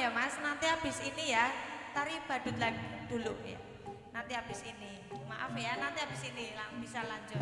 ya Mas, nanti habis ini ya. Tari badut lagi dulu ya. Nanti habis ini. Maaf ya, nanti habis ini bisa lanjut.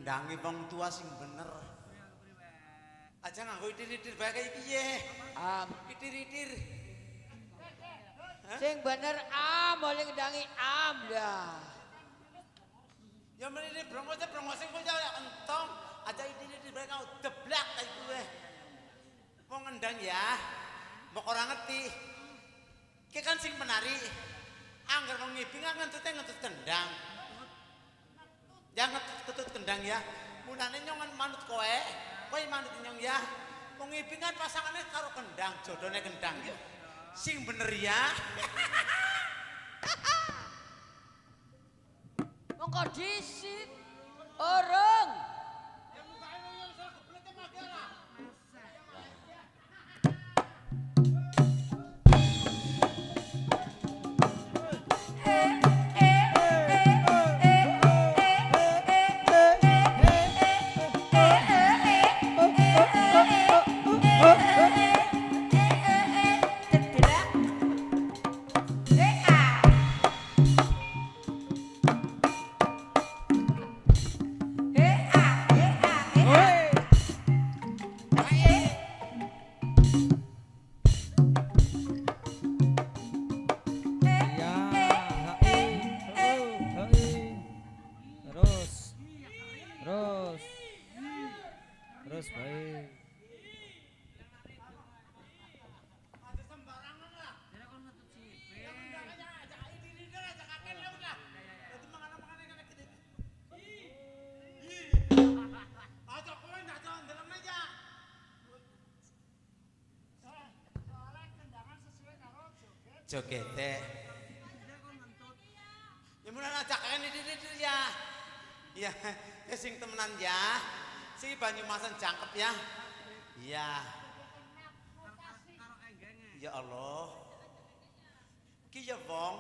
ngendangi wong tua sing bener. Aja nganggo itir-itir bae kaya piye? Itir-itir. Sing bener oleh ngendangi ya. Ya meneh brongose kok ya entong. Aja itir-itir bae kau deblak kaya kowe. Wong ngendang ya. Mbok ora ngerti. Ki kan sing menari. Angger wong ngibing ngentut kendang. Ya ngetut kendang ya. Munane nyong manut kowe. Kowe manut nyong ya. Wong ngibing kan pasangane karo kendang, jodone kendang ya. Sing bener ya. Mongko disit. Orang. Terus baik. Jogete. Ya mulan ajak kene ya. Ya, ya sing temenan ya. Si Banyumasan jangkep ya. Iya. Ya Allah. Ki ya wong.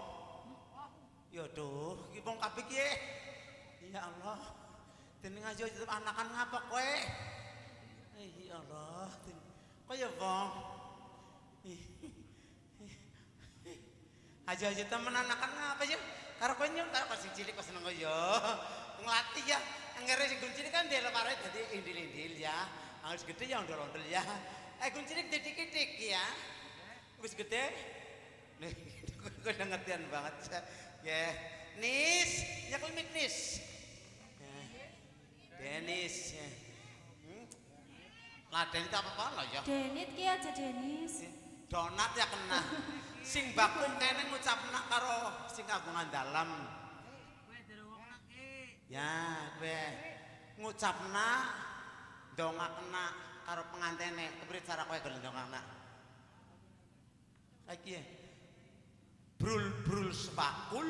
Ya duh, ki wong kabeh ki. Ya Allah. Dening aja tetep anakan ngapa kowe? Ya Allah. Kok ya wong. Aja temen anakan ngapa ya? Karo kowe nyong karo sing cilik kok seneng ya. Nglatih ya. Anggere sing cilik kan delok karo dadi indil-indil ya. Wis gede ya ondol-ondol ya. Cilik didik-didik ya. Wis gede. Nih, kok ngertian banget ya. Nis, ya klinik Nis. Denis ya. Laden itu apa lah ya? Denit ki aja Denis. Donat ya kena. Sing bakung kene ngucapna karo sing kagungan dalam. Ya, kowe ngucapna ndongakna karo pengantene. Kepriye cara kowe gelem ndongakna? Iki brul-brul sepakul,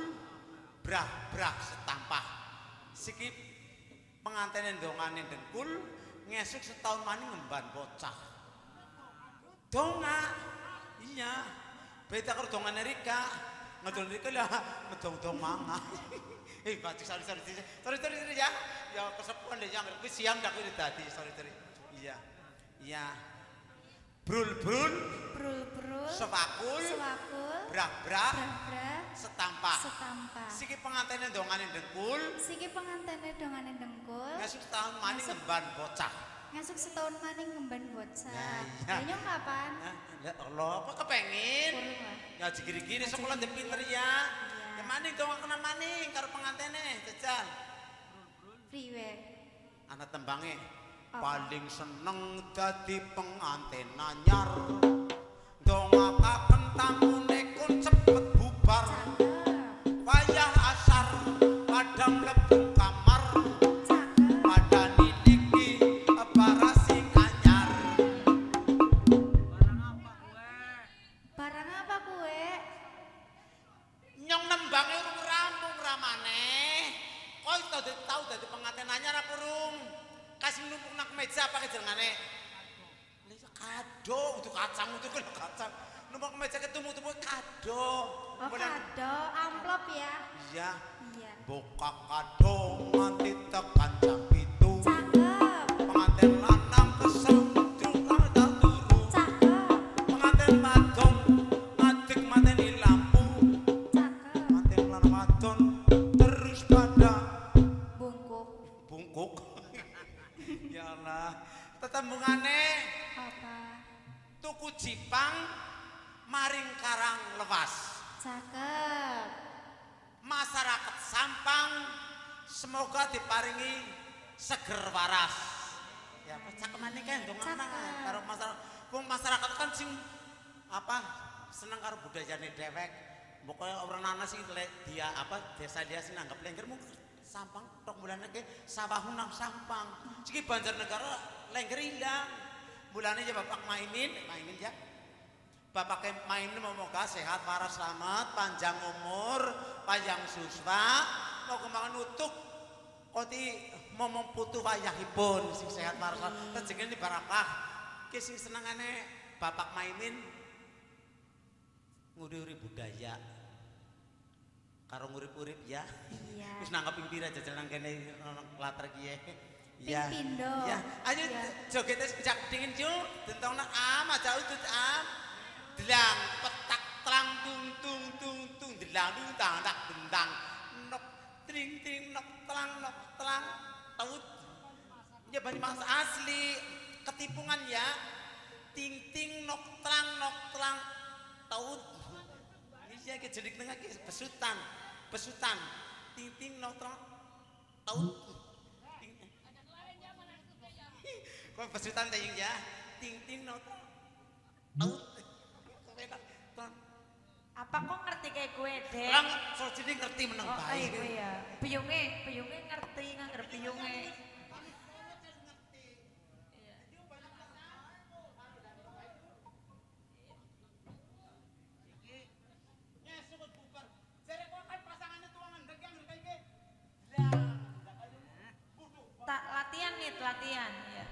brah-brah setampah. Siki pengantene ndongane dengkul, ngesuk setahun maning ngemban bocah. Dongak. Iya. Beda karo dongane Rika. Ngedol Rika lah ngedong-dong manga. Baca sorry ya. Ya kesepuan deh yang kuwi siang dak kuwi dadi sorry. Iya. Iya. Brul-brul. Sepakul. Brak-brak. Setampah. Siki pengantene dongane dengkul. Ngesuk setahun maning ngemban bocah. Ngasuk setahun maning ngemban bocah. Iya. Nyong kapan? Ya Allah, kok kepengin? Ya jigiri-giri sekolah ndek pinter ya. Ya maning dong kena maning karo pengantene jajal. Priwe? Ana tembange. Paling seneng dadi penganten anyar. Ndongakaken tamune kun cepet bubar. Wayah asar padang mlebu kamar. Padani niki para sing anyar. Barang apa kue? Nyong nembange urung rampung ramane. Kok tau dadi pengantin anyar apa urung? Kasih numpuk nang meja apa jenengane? Lha kado, itu kacang itu kan kacang. Numpuk meja ketemu-temu kado. Oh kado, amplop ya? Iya. Iya. Buka kado nganti tekan jam 7. Cakep. Pengantin lanang kesel durung turu. Cakep. Pengantin wadon adik mateni lampu. Cakep. Pengantin lanang wadon terus pada Bungkuk. bungkuk. Ya Allah. Tetembungane Apa? tuku Jipang maring Karang Lewas. Cakep. Masyarakat Sampang semoga diparingi seger waras. Ya cakemane kae ndonga Cakep. karo masyarakat. Wong masyarakat kan sing apa seneng karo budayane dhewek. Pokoke ora ana sing dia apa desa dia sing nanggep lengger mung Sampang tok mulane ke sawahun nang Sampang. Iki Banjarnegara lengger ilang. Mulane ya Bapak Maimin ya. Bapak Maimin moga sehat waras selamat, panjang umur, panjang suswa, mau kembangan nutuk koti momong putu wayahipun sing sehat waras rezekine barakah. Ki sing senengane Bapak Maimin nguri-uri budaya karo ngurip-urip ya. Iya. Wis nanggep ping pira jajal nang kene latar kiye. Iya. Pindo. Ya, ayo Iya. joget jak dingin ju, dentongna am aja udut am. Delang petak tlang tung tung tung tung delang dung tang tak dendang nok tring tring nok telang taut. Ya Banyumas asli ketipungan ya. Ting ting nok telang taut. Iya ke jedik tengah ke besutan ting ting nok telang taut. Kok besutan tayang ya ting ting nok taut. Apa kok ngerti kayak gue, Dek? Lang so jadi ngerti meneng Oh, bae. gue ya. Biyunge ngerti, ngangger biyunge. Tak latihan nih, latihan ya.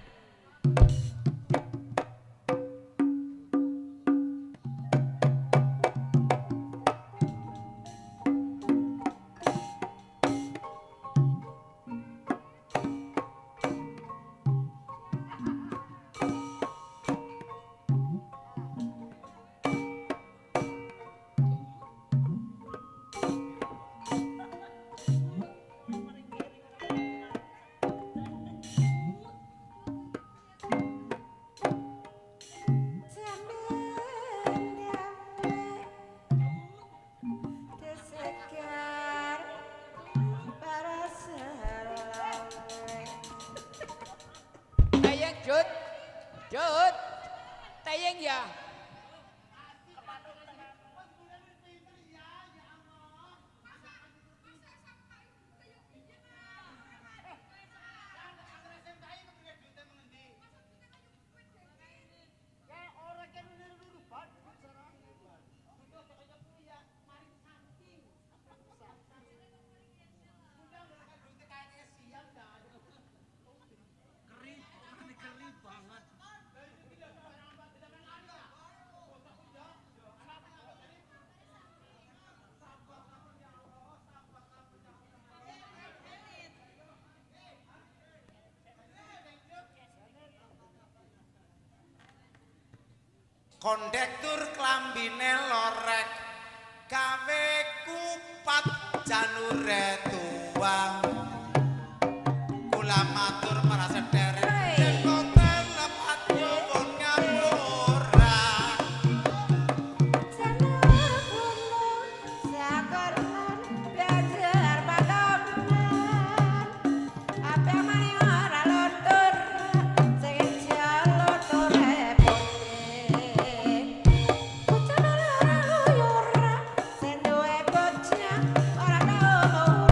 Tayang Jud. Jud. Tayang ya. Kondektur klambine lorek gawe kupat janure tua kula matur para sederek yen konten lepat nyuwun ngapura Ora tau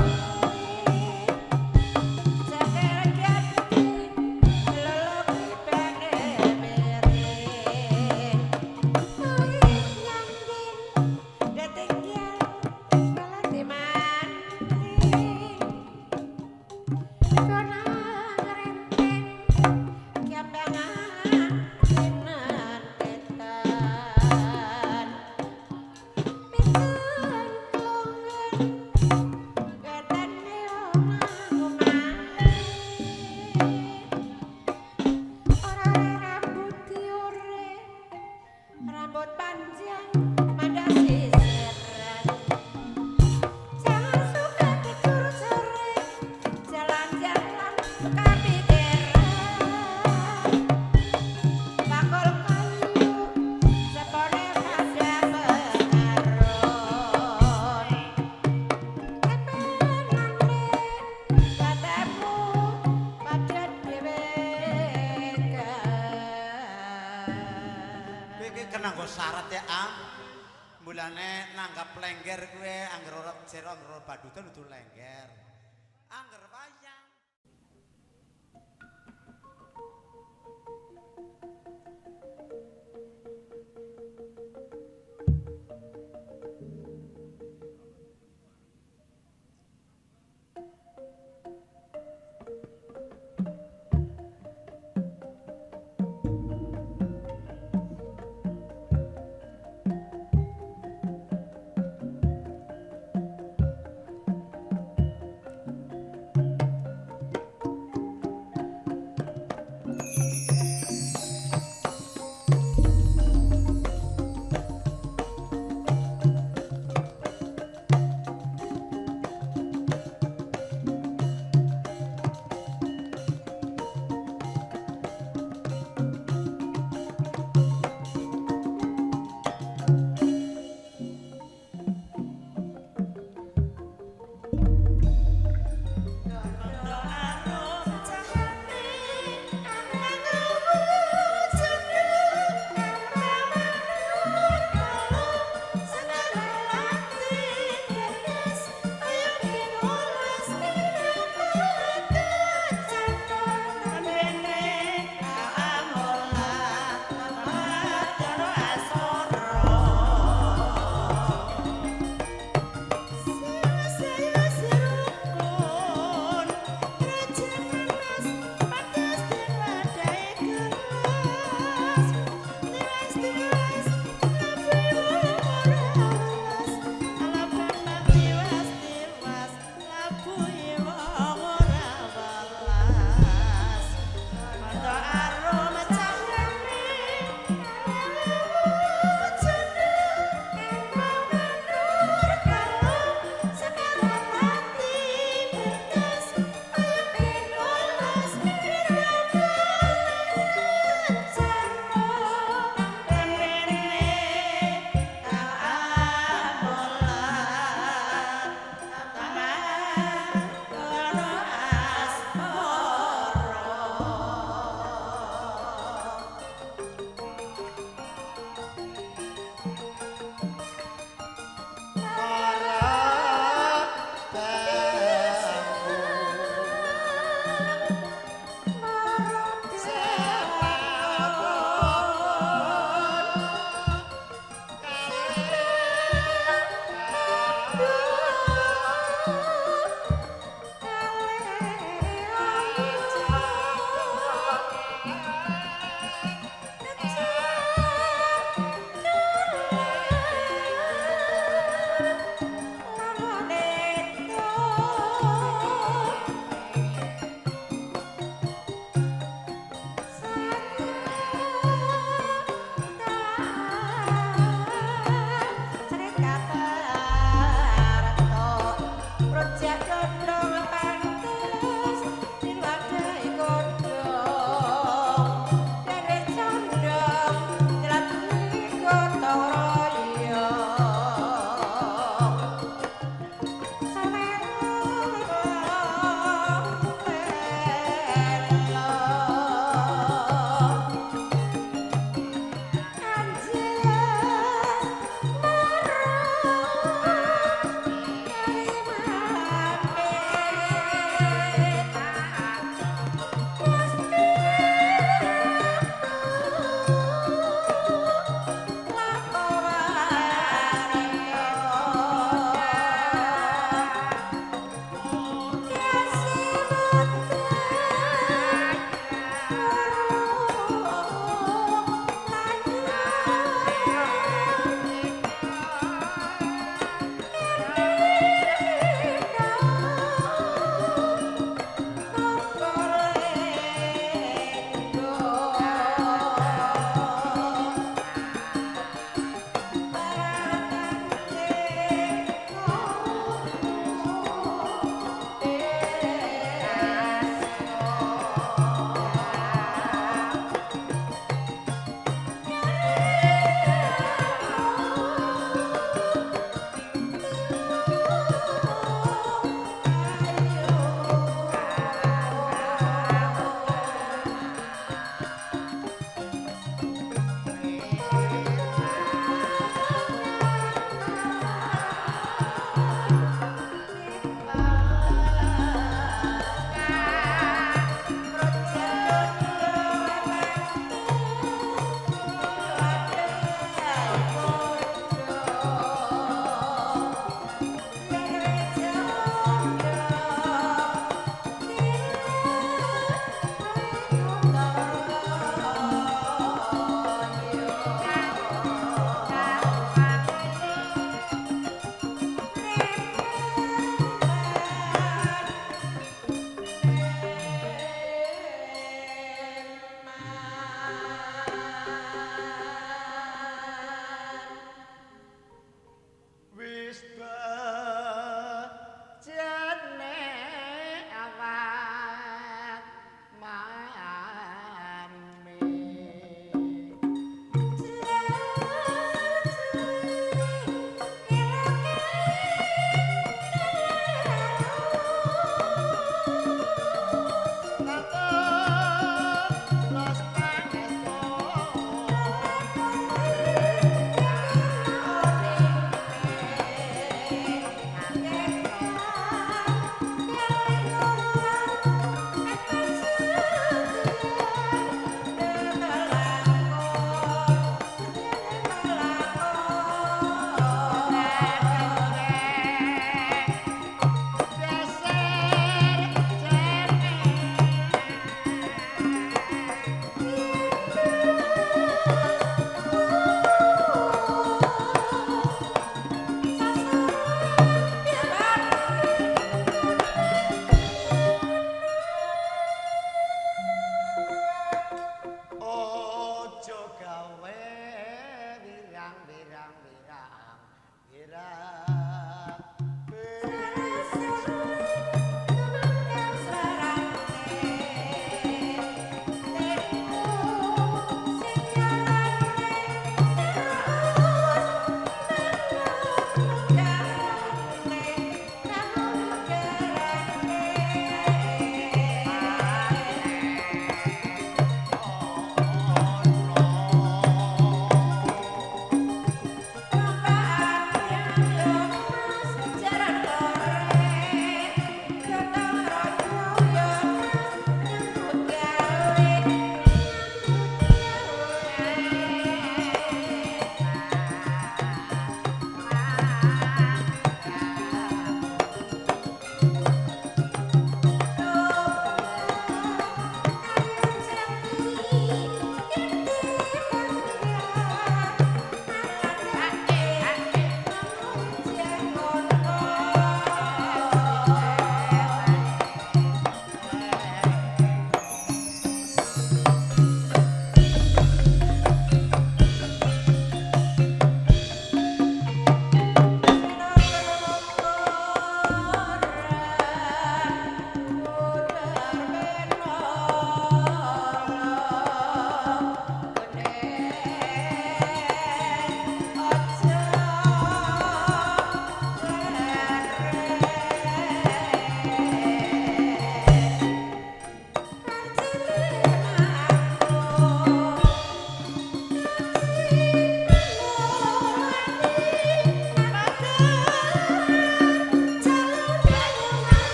kena nggo syarat ya, Am. Mulane nanggap lengger kuwe angger ora jero angger ora badutan kudu lengger. Angger wayang.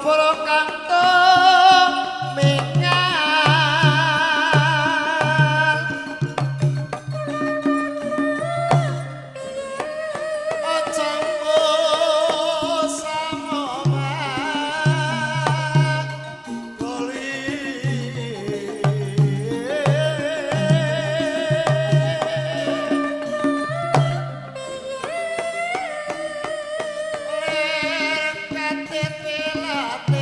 Jebul kang mingal aja samoma goli Lekati pilate